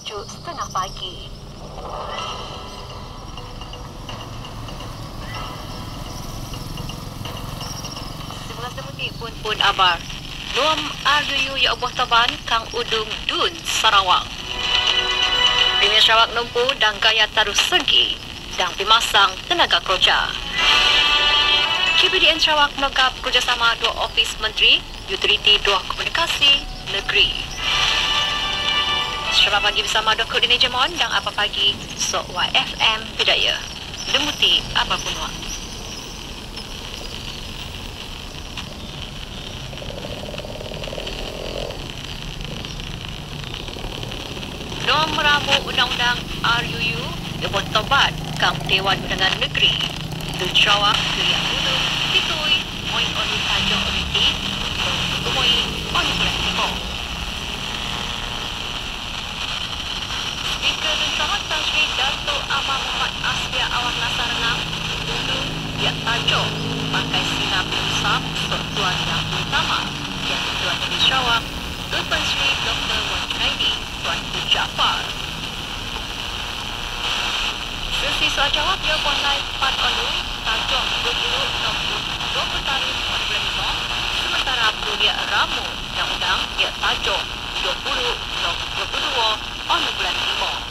7:30 pagi. Semuanya pun abar. Luam RUU ya Abuh Taban Kang Udung Dun Sarawak. Premier Sarawak Nompu dan gaya tarus segi dan pimasang tenaga kerja. KBDN Sarawak menogap kerjasama dua ofis menteri, utiliti dua komunikasi negeri. Selamat pagi bersama Dr. Dini Jemon dan apa pagi Sok YFM Bidaya. Demuti apa pun wak. Nom meramu Undang-Undang RUU Abuh Taban Kang Dewan Undangan Negeri Dun Sarawak Kuliah Hulu Titui Moin Olu Tanjung Oriti Tumui Olu Pulau Timur. Speaker Dun Sarawak Tan Sri Dato' Amar Muhammad Aslia Awang Nasarenang dulu dia tajuk pakai sinar bersam Tuan Yang Utama yang Tuan Negeri Sarawak Tuan Sri Dr. Wan Junaidi Tuan Jafar. Sesi soal jawab ia mulai 4 Olu tajuk 20 tahun bulan 5 sementara Kuliah Ramu Undang-Undang ia tajuk 20 bulan 5.